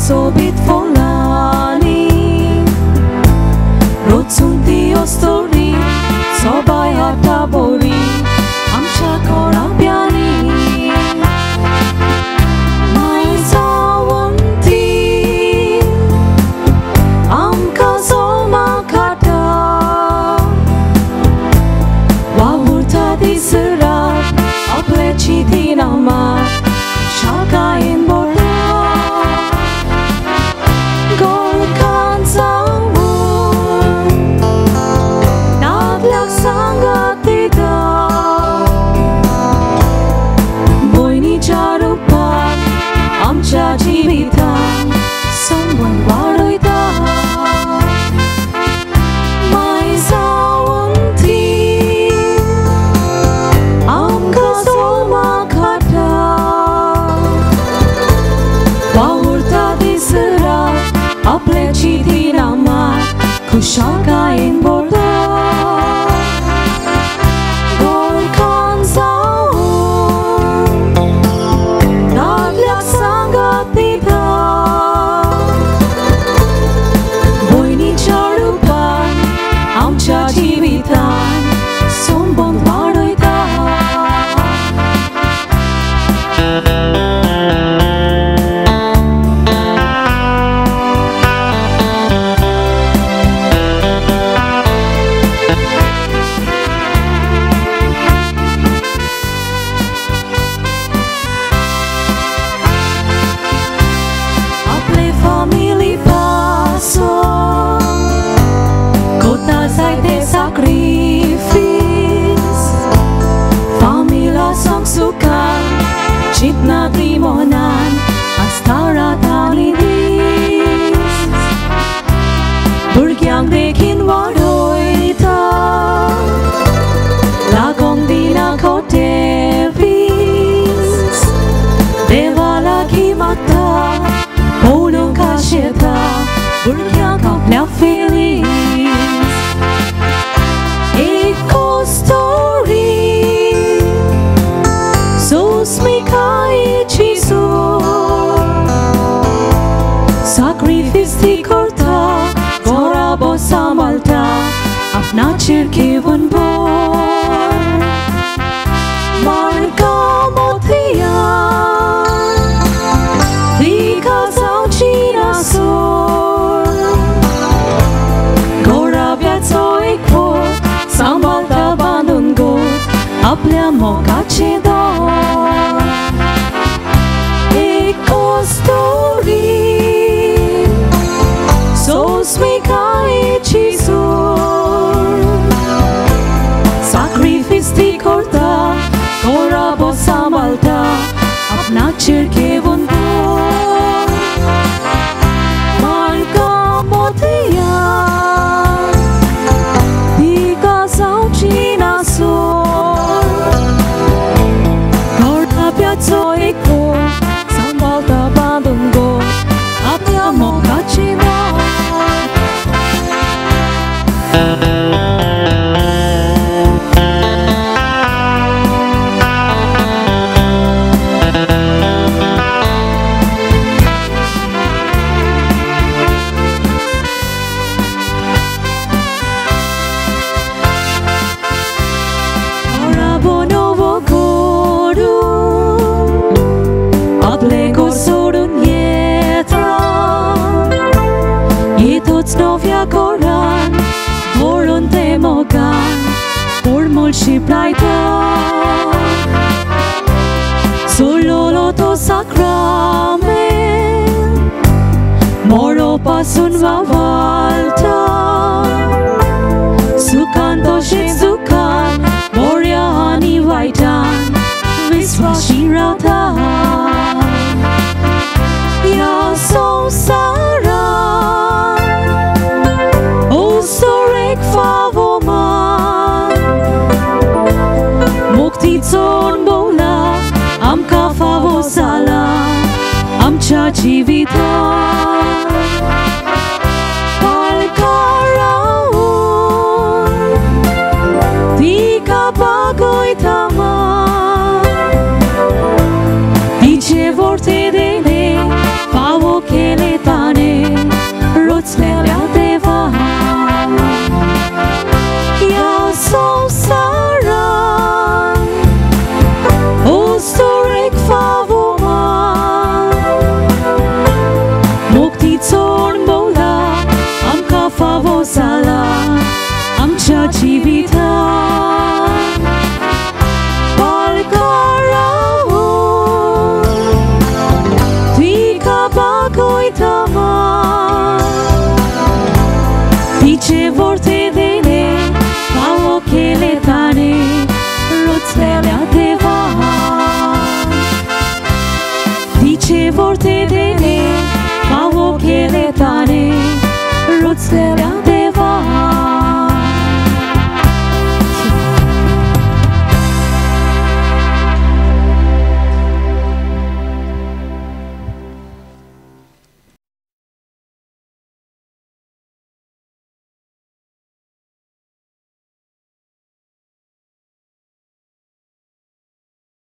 sobit volani Roțunti ostori Sobai hata bori Amcha korabiani Mai zawunti Amka zoma kata Wawurta di serat Apleci di nama Shakain bora Jivitan someone waroita mai zawunti amka soma khata wahurta disra apleci dinama kushaka in borda Chitna trimonan astara talidis Burgyang rekin waroita Lagong dina kotevis Devala kimata Polong kasheta Burgyang kapla feliz Eko story Sacrifice di corta Gora bossa malta Afna cirkevun bor Marga motia Vika zaucina sor Gora biazo ekpo Samalta bandun got Aplia moka cedor Eko story Sacrifice di corta Gora bossa malta Apna cirkevun bor Marga motia Diga zaucina sor Gora piazzo eko Samalta bandun go Apia moka cedor Novia koran Vorun te mogan Formul și plaita Sololoto sacramen Moro pasun vavalta Sukanto și sukan Moria hani vaitan Visva shirata Ya so sara Mukti-tson bola Amka favosala Amcha jivita Palkaraun Tika bagoi tama Dice vorte dele Favo kele chivita Balkarao Tika bagoy tama Piche vorte